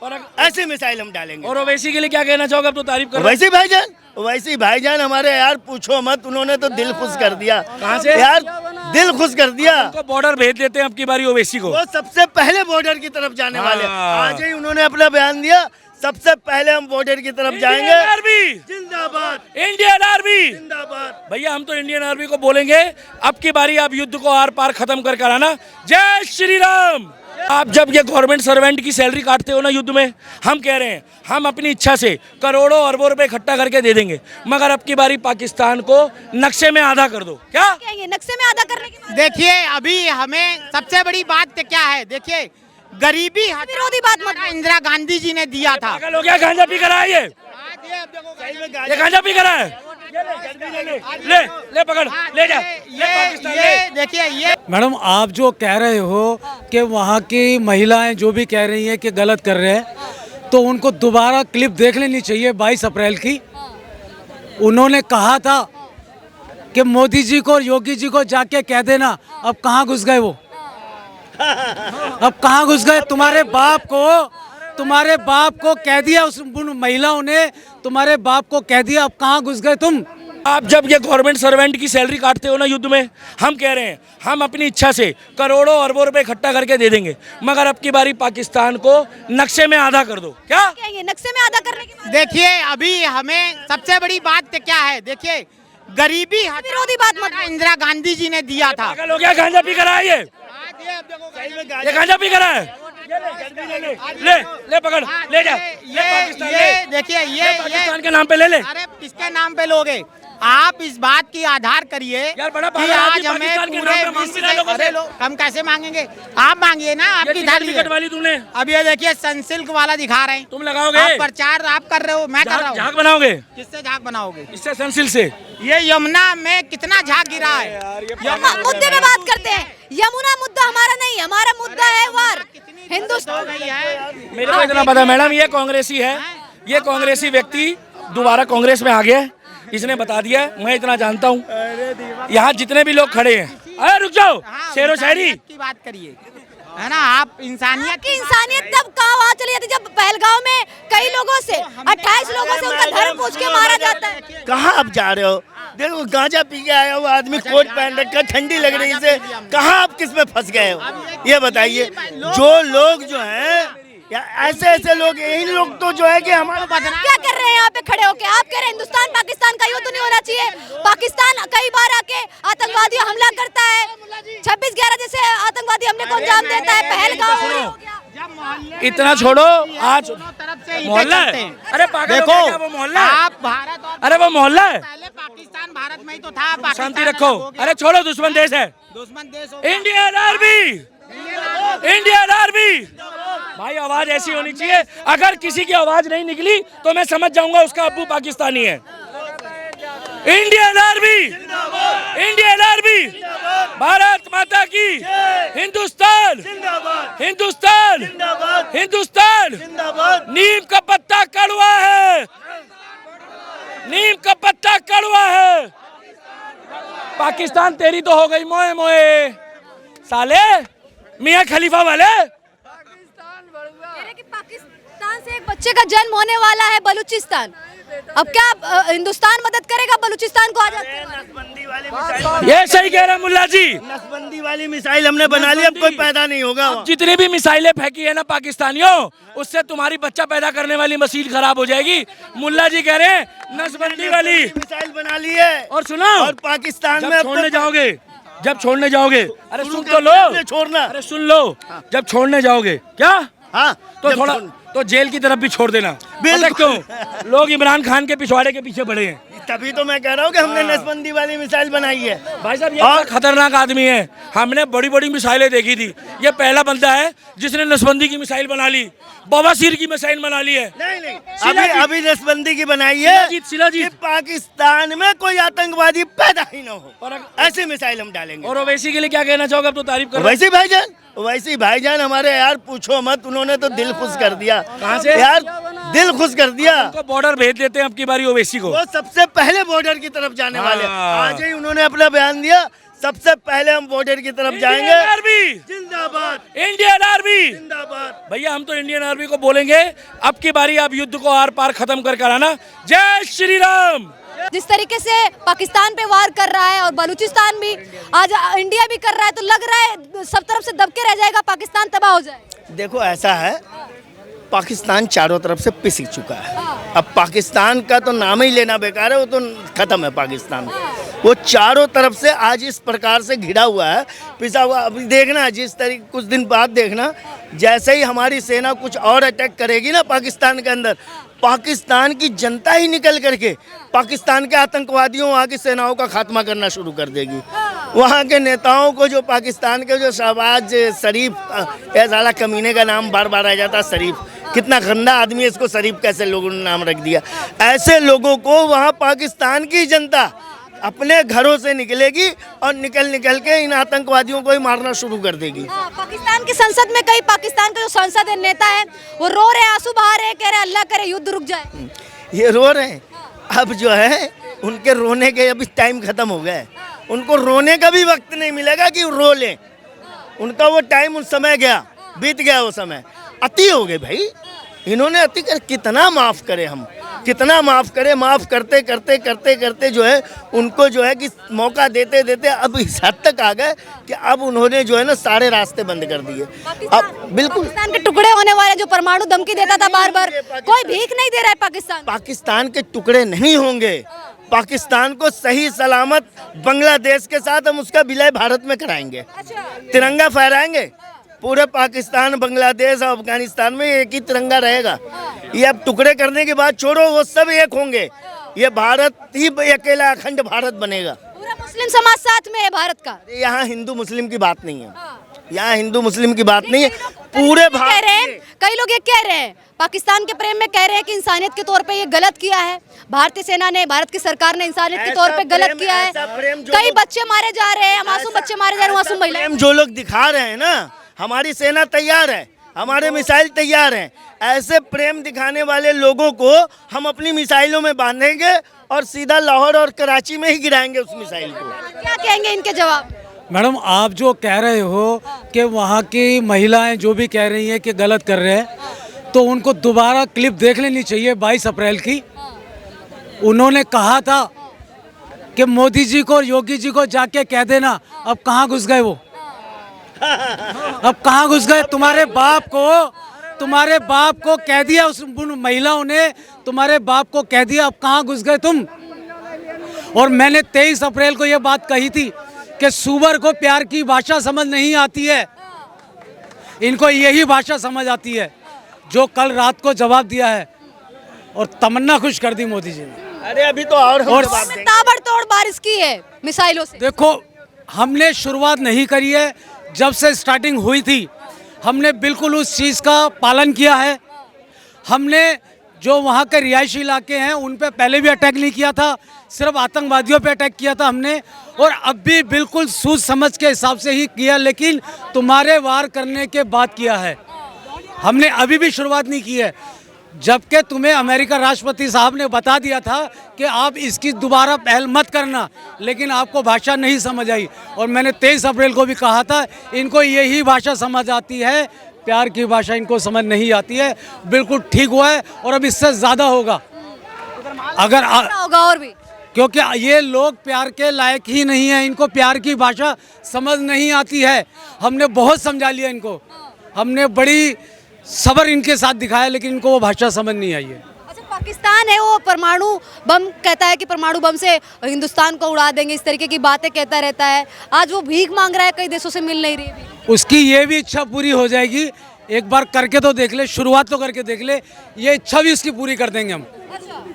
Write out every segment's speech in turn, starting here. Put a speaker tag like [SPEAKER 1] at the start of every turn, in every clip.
[SPEAKER 1] और
[SPEAKER 2] ऐसे मिसाइल हम डालेंगे।
[SPEAKER 1] और ओवैसी के लिए क्या कहना चाहोगे? अब तो तारीफ कर
[SPEAKER 2] वैसे भाईजान हमारे यार पूछो मत, उन्होंने तो दिल खुश कर दिया।
[SPEAKER 1] कहाँ से?
[SPEAKER 2] यार दिल खुश कर दिया।
[SPEAKER 1] उनको बॉर्डर भेज देते हैं अब की बारी ओवैसी को।
[SPEAKER 2] वो सबसे पहले बॉर्डर की तरफ जाने वाले।
[SPEAKER 1] हाँ।
[SPEAKER 2] आज ही उन्होंने अपना बयान दिया, सबसे पहले हम बॉर्डर की तरफ जाएंगे।
[SPEAKER 1] आर्मी
[SPEAKER 2] जिंदाबाद,
[SPEAKER 1] इंडियन आर्मी
[SPEAKER 2] जिंदाबाद।
[SPEAKER 1] भैया हम तो इंडियन आर्मी को बोलेंगे अब की बारी आप युद्ध को आर पार खत्म कर कर आना। जय श्री राम। आप जब ये गवर्नमेंट सर्वेंट की सैलरी काटते हो ना युद्ध में, हम कह रहे हैं हम अपनी इच्छा से करोड़ों अरबों रुपए इकट्ठा करके दे देंगे, मगर अब की बारी पाकिस्तान को नक्शे में आधा कर दो। क्या
[SPEAKER 3] कहेंगे नक्शे में आधा करने की बात?
[SPEAKER 4] देखिए अभी हमें सबसे बड़ी बात क्या है, देखिए गरीबी
[SPEAKER 3] विरोधी बात मत बोलो।
[SPEAKER 4] इंदिरा गांधी जी ने दिया था।
[SPEAKER 1] पागल हो गया? गांजा पी कर आए ये गांजा पी कर आए। ले ले पकड़ ले जा।
[SPEAKER 4] ये देखिए ये
[SPEAKER 5] मैडम आप जो कह रहे हो कि वहाँ की महिलाएं जो भी कह रही हैं कि गलत कर रहे हैं, तो उनको दोबारा क्लिप देख लेनी चाहिए 22 अप्रैल की। उन्होंने कहा था कि मोदी जी को और योगी जी को जाके कह देना। अब कहाँ घुस गए वो? अब कहाँ घुस गए? तुम्हारे बाप को कह दिया उस महिलाओं ने, तुम्हारे बाप को कह दिया। अब कहाँ घुस गए तुम?
[SPEAKER 1] आप जब ये गवर्नमेंट सर्वेंट की सैलरी काटते हो ना युद्ध में, हम कह रहे हैं हम अपनी इच्छा से करोड़ों अरबों रुपए इकट्ठा करके दे देंगे, मगर अब की बारी पाकिस्तान को नक्शे में आधा कर दो। क्या
[SPEAKER 3] कहेंगे नक्शे में आधा करने की बात?
[SPEAKER 4] देखिए अभी हमें सबसे बड़ी बात क्या है, देखिए गरीबी
[SPEAKER 3] विरोधी बात मत बोलो।
[SPEAKER 4] इंदिरा गांधी जी ने दिया था।
[SPEAKER 1] पागल हो गया? गांजा पी कर आए ये गांजा पी कर आए। ले ले पकड़ ले जा।
[SPEAKER 4] ये देखिए ये
[SPEAKER 1] पाकिस्तान के नाम पे ले ले।
[SPEAKER 4] अरे किसके नाम पे लोगे आप? इस बात की आधार करिए
[SPEAKER 1] यार बड़ा
[SPEAKER 4] कि
[SPEAKER 1] पागल
[SPEAKER 4] आज
[SPEAKER 1] आदमी
[SPEAKER 4] हमें
[SPEAKER 1] पाकिस्तान के
[SPEAKER 4] पूरे
[SPEAKER 1] नाम पे मांग भी रहा है लोगों से।
[SPEAKER 4] अरे हम कैसे मांगेंगे? आप मांगिए ना, आपकी धर्म
[SPEAKER 1] टिकट वाली तुमने
[SPEAKER 4] अब ये देखिए सनसिल्क वाला दिखा रहे हैं।
[SPEAKER 1] तुम लगाओगे?
[SPEAKER 4] आप प्रचार आप कर रहे हो, मैं कर रहा हूँ।
[SPEAKER 1] झाग बनाओगे?
[SPEAKER 4] किससे झाग बनाओगे?
[SPEAKER 1] इससे संसिल से।
[SPEAKER 4] ये यमुना में कितना झाग गिरा है।
[SPEAKER 3] मुद्दे पे बात करते हैं। यमुना मुद्दा हमारा नहीं, हमारा मुद्दा है वार हिंदुस्तान।
[SPEAKER 1] मेरे को इतना पता मैडम, ये कांग्रेसी है, ये कांग्रेसी व्यक्ति दोबारा कांग्रेस में आ गया है, इसने बता दिया है। मैं इतना जानता हूँ यहाँ जितने भी लोग खड़े हैं। अरे रुक जाओ, शेरो शायरी
[SPEAKER 4] की बात करिए, है ना? आप इंसानियत
[SPEAKER 3] की इंसानियत तब कहाँ वहाँ चली जाती जब पहलगांव में कई लोगों से 28 लोगों से उनका धर्म पूछ के मारा जाता है।
[SPEAKER 2] कहाँ आप जा रहे हो? देखो गांजा पी के आया हुआ आदमी, कोट पहन रखा, ठंडी लग रही है, कहाँ आप किस में फंस गए हो? ये बताइए। जो लोग जो हैं या ऐसे लोग, इन लोग तो जो है कि हमारा
[SPEAKER 3] क्या कर रहे हैं यहाँ पे खड़े होके? आप कह रहे हैं हिंदुस्तान पाकिस्तान का युद्ध नहीं होना चाहिए। पाकिस्तान कई बार आके आतंकवादी हमला करता है, 26/11 जैसे आतंकवादी हमले को अंजाम देता है। पहलगांव
[SPEAKER 1] इतना छोड़ो, आज
[SPEAKER 4] तरफ से
[SPEAKER 1] मोहल्ला है। अरे पागल हो
[SPEAKER 4] देखो
[SPEAKER 1] गया? वो मोहल्ला है।
[SPEAKER 4] आप भारत और
[SPEAKER 1] अरे वो मोहल्ला है।
[SPEAKER 4] पहले पाकिस्तान भारत में ही तो था। पाकिस्तान
[SPEAKER 1] शांति
[SPEAKER 4] अलग
[SPEAKER 1] रखो।
[SPEAKER 4] हो गया।
[SPEAKER 1] अरे छोड़ो, दुश्मन देश है।
[SPEAKER 4] दुश्मन देश हो
[SPEAKER 1] इंडियन आर्मी, इंडियन आर्मी। भाई आवाज ऐसी होनी चाहिए, अगर किसी की आवाज नहीं निकली तो मैं समझ जाऊंगा उसका अब्बू पाकिस्तानी है। Indian army, Indian army, Bharat माता की, हिंदुस्तान, हिंदुस्तान, हिंदुस्तान। नीम का पत्ता कड़वा है, नीम का पत्ता कड़वा है। पाकिस्तान तेरी तो हो गई मोए मोए साले, मियां खलीफा वाले।
[SPEAKER 3] पाकिस्तान से एक बच्चे का जन्म होने वाला है बलूचिस्तान। अब क्या हिंदुस्तान मदद करेगा बलूचिस्तान को आजाद करवाने?
[SPEAKER 1] ये सही कह रहे हैं मुल्ला जी।
[SPEAKER 2] नसबंदी वाली मिसाइल हमने बना ली, अब कोई पैदा नहीं होगा।
[SPEAKER 1] जितनी भी मिसाइलें फेंकी है ना पाकिस्तानियों, उससे तुम्हारी बच्चा पैदा करने वाली मशीन खराब हो जाएगी। मुल्ला जी कह रहे हैं नसबंदी वाली
[SPEAKER 2] मिसाइल बना ली है।
[SPEAKER 1] और सुनो,
[SPEAKER 2] और पाकिस्तान में
[SPEAKER 1] जब छोड़ने जाओगे, जब छोड़ने जाओगे, अरे सुन तो लो,
[SPEAKER 2] छोड़ना,
[SPEAKER 1] अरे सुन लो, जब छोड़ने जाओगे क्या,
[SPEAKER 2] हाँ
[SPEAKER 1] तो थोड़ा तो जेल की तरफ भी छोड़ देना। पता क्यों? लोग इमरान खान के पिछवाड़े के पीछे पड़े हैं।
[SPEAKER 2] तभी तो मैं कह रहा हूँ कि हमने नसबंदी वाली मिसाइल बनाई है।
[SPEAKER 1] भाई साहब ये बड़ा खतरनाक आदमी है, हमने बड़ी बड़ी मिसाइलें देखी थी, ये पहला बंदा है जिसने नसबंदी की मिसाइल बना ली, बवासीर की मिसाइल बना ली है।
[SPEAKER 2] नहीं, अभी नसबंदी की बनाई है कि पाकिस्तान में कोई आतंकवादी पैदा ही न हो, ऐसे मिसाइल हम डालेंगे।
[SPEAKER 1] और ओवैसी के लिए क्या कहना चाहोगे? अब तो तारीफ कर।
[SPEAKER 2] वैसे भाईजान हमारे यार पूछो मत, उन्होंने तो दिल खुश कर दिया।
[SPEAKER 1] कहाँ से?
[SPEAKER 2] यार दिल खुश कर दिया।
[SPEAKER 1] उनको बॉर्डर भेज देते हैं अब की बारी ओवैसी को।
[SPEAKER 2] वो सबसे पहले बॉर्डर की तरफ जाने वाले।
[SPEAKER 1] हाँ।
[SPEAKER 2] आज ही उन्होंने अपना बयान दिया, सबसे पहले हम बॉर्डर की तरफ जाएंगे।
[SPEAKER 1] आर्मी
[SPEAKER 2] जिंदाबाद,
[SPEAKER 1] इंडियन आर्मी
[SPEAKER 2] जिंदाबाद।
[SPEAKER 1] भैया हम तो इंडियन आर्मी को बोलेंगे अब की बारी आप युद्ध को आर पार खत्म कर आना। जय श्री राम।
[SPEAKER 3] जिस तरीके से पाकिस्तान पे वार कर रहा है और बलूचिस्तान भी, आज इंडिया भी कर रहा है, तो लग रहा है सब तरफ से दबके रह जाएगा, पाकिस्तान तबाह हो जाएगा।
[SPEAKER 2] देखो ऐसा है, पाकिस्तान चारों तरफ से पिसक चुका है। अब पाकिस्तान का तो नाम ही लेना बेकार है, वो तो खत्म है पाकिस्तान। वो चारों तरफ से आज इस प्रकार से घिरा हुआ है, पिसा हुआ। अभी देखना जिस तरीके, कुछ दिन बाद देखना, जैसे ही हमारी सेना कुछ और अटैक करेगी ना पाकिस्तान के अंदर, पाकिस्तान की जनता ही निकल करके पाकिस्तान के आतंकवादियों, वहाँ की सेनाओं का खात्मा करना शुरू कर देगी। वहाँ के नेताओं को, जो पाकिस्तान के जो शहबाज शरीफ, ऐसा कमीने का नाम बार बार आ जाता है शरीफ, कितना गंदा आदमी है, इसको शरीफ कैसे लोगों ने नाम रख दिया। ऐसे लोगों को वहाँ पाकिस्तान की जनता अपने घरों से निकलेगी और निकल के इन आतंकवादियों को ही मारना शुरू कर देगी।
[SPEAKER 3] पाकिस्तान की संसद में कई पाकिस्तान का जो संसद है, नेता है, वो रो रहे, आंसू बहा रहे, कह रहे अल्लाह करे युद्ध रुक जाए।
[SPEAKER 2] ये रो रहे हैं। अब जो है उनके रोने के अभी टाइम खत्म हो गया है, उनको रोने का भी वक्त नहीं मिलेगा कि रो लें। उनका वो टाइम, उस समय गया, बीत गया वो समय। अति हो गए भाई, इन्होंने अति कर, कितना माफ़ करे हम, कितना माफ़ करे। माफ़ करते करते करते करते जो है उनको जो है कि मौका देते देते अब इस हद तक आ गए कि अब उन्होंने जो है ना सारे रास्ते बंद कर दिए। अब बिल्कुल
[SPEAKER 3] पाकिस्तान के टुकड़े होने वाले, जो परमाणु धमकी देता था बार बार, कोई भीख नहीं दे रहा है पाकिस्तान।
[SPEAKER 2] पाकिस्तान के टुकड़े नहीं होंगे। पाकिस्तान को सही सलामत बांग्लादेश के साथ हम उसका विलय भारत में कराएंगे। तिरंगा फहराएंगे पूरे पाकिस्तान, बांग्लादेश और अफगानिस्तान में एक ही तिरंगा रहेगा। ये अब टुकड़े करने के बाद छोड़ो, वो सब एक होंगे। ये भारत ही अकेला अखंड भारत बनेगा।
[SPEAKER 3] पूरा मुस्लिम समाज साथ में है भारत का।
[SPEAKER 2] यहाँ हिंदू मुस्लिम की बात नहीं है, यहाँ हिंदू मुस्लिम की बात नहीं है। पूरे भारत
[SPEAKER 3] कई लोग ये कह रहे हैं, पाकिस्तान के प्रेम में कह रहे हैं कि इंसानियत के तौर पे ये गलत किया है, भारतीय सेना ने, भारत की सरकार ने इंसानियत के तौर पे गलत किया है। कई बच्चे मारे जा रहे हैं, मासूम बच्चे मारे जा रहे हैं, मासूम महिलाएं।
[SPEAKER 2] जो लोग दिखा रहे हैं ना, हमारी सेना तैयार है, हमारे मिसाइल तैयार हैं, ऐसे प्रेम दिखाने वाले लोगों को हम अपनी मिसाइलों में बांधेंगे और सीधा लाहौर और कराची में ही गिराएंगे उस मिसाइल को।
[SPEAKER 3] क्या कहेंगे इनके जवाब?
[SPEAKER 5] मैडम, आप जो कह रहे हो कि वहाँ की महिलाएं जो भी कह रही हैं कि गलत कर रहे हैं, तो उनको दोबारा क्लिप देख लेनी चाहिए 22 अप्रैल की। उन्होंने कहा था कि मोदी जी को और योगी जी को जाके कह देना। अब कहाँ घुस गए वो? अब कहाँ घुस गए? तुम्हारे बाप को कह दिया उस महिलाओं ने, तुम्हारे बाप को कह दिया। अब कहाँ घुस गए तुम? और मैंने 23 अप्रैल को ये बात कही थी कि सूअर को प्यार की भाषा समझ नहीं आती है, इनको यही भाषा समझ आती है जो कल रात को जवाब दिया है और तमन्ना खुश कर दी मोदी जी ने।
[SPEAKER 2] अरे अभी तो और
[SPEAKER 3] ताबड़तोड़ बारिश की है मिसाइलों से।
[SPEAKER 5] देखो, हमने शुरुआत नहीं करी है, जब से स्टार्टिंग हुई थी हमने बिल्कुल उस चीज़ का पालन किया है। हमने जो वहाँ के रिहायशी इलाके हैं उन पे पहले भी अटैक नहीं किया था, सिर्फ आतंकवादियों पे अटैक किया था हमने, और अब भी बिल्कुल सूझ समझ के हिसाब से ही किया, लेकिन तुम्हारे वार करने के बाद किया है। हमने अभी भी शुरुआत नहीं की है, जबकि तुम्हें अमेरिका राष्ट्रपति साहब ने बता दिया था कि आप इसकी दोबारा पहल मत करना, लेकिन आपको भाषा नहीं समझ आई। और मैंने 23 अप्रैल को भी कहा था, इनको यही भाषा समझ आती है, प्यार की भाषा इनको समझ नहीं आती है। बिल्कुल ठीक हुआ है और अब इससे ज़्यादा होगा अगर
[SPEAKER 3] होगा और भी,
[SPEAKER 5] क्योंकि ये लोग प्यार के लायक ही नहीं है, इनको प्यार की भाषा समझ नहीं आती है। हमने बहुत समझा लिया इनको, हमने बड़ी सब्र इनके साथ दिखाया, लेकिन इनको वो भाषा समझ नहीं आई है।
[SPEAKER 3] अच्छा, पाकिस्तान है वो परमाणु बम कहता है कि परमाणु बम से हिंदुस्तान को उड़ा देंगे, इस तरीके की बातें कहता रहता है। आज वो भीख मांग रहा है, कई देशों से मिल नहीं रही है।
[SPEAKER 5] उसकी ये भी इच्छा पूरी हो जाएगी, एक बार करके तो देख ले, शुरुआत तो करके देख ले, ये इच्छा भी उसकी पूरी कर देंगे हम।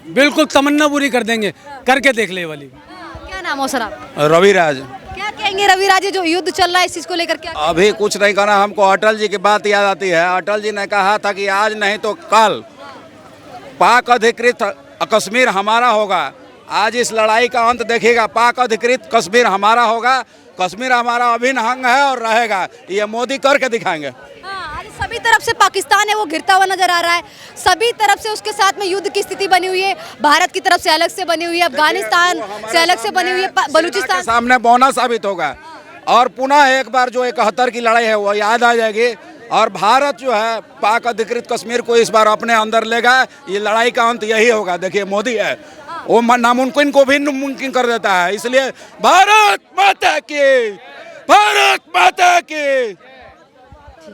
[SPEAKER 5] बिल्कुल तमन्ना पूरी कर देंगे, करके देख ले वाली।
[SPEAKER 3] क्या नाम हो सर आप?
[SPEAKER 6] रविराज।
[SPEAKER 3] क्या कहेंगे रविराज, जो युद्ध चल रहा है इस चीज को लेकर? क्या
[SPEAKER 6] अभी कुछ नहीं कहना, हमको अटल जी की बात याद आती है। अटल जी ने कहा था कि आज नहीं तो कल पाक अधिकृत कश्मीर हमारा होगा। आज इस लड़ाई का अंत देखिएगा, पाक अधिकृत कश्मीर हमारा होगा, कश्मीर हमारा अभिन्न अंग है और रहेगा। ये मोदी करके दिखाएंगे।
[SPEAKER 3] आज सभी तरफ से पाकिस्तान है वो घिरता हुआ नजर आ रहा है, सभी तरफ से उसके साथ में युद्ध की स्थिति बनी हुई है, भारत की तरफ से अलग से बनी हुई है, अफगानिस्तान से अलग से बनी हुई है, बलूचिस्तान
[SPEAKER 6] के सामने बौना साबित होगा और पुनः एक बार जो 71 की लड़ाई है वो याद आ जाएगी और भारत जो है पाक अधिकृत कश्मीर को इस बार अपने अंदर लेगा। ये लड़ाई का अंत यही होगा। देखिए मोदी है वो नामुमकिन को भी मुमकिन कर देता है। इसलिए भारत माता की, भारत माता की।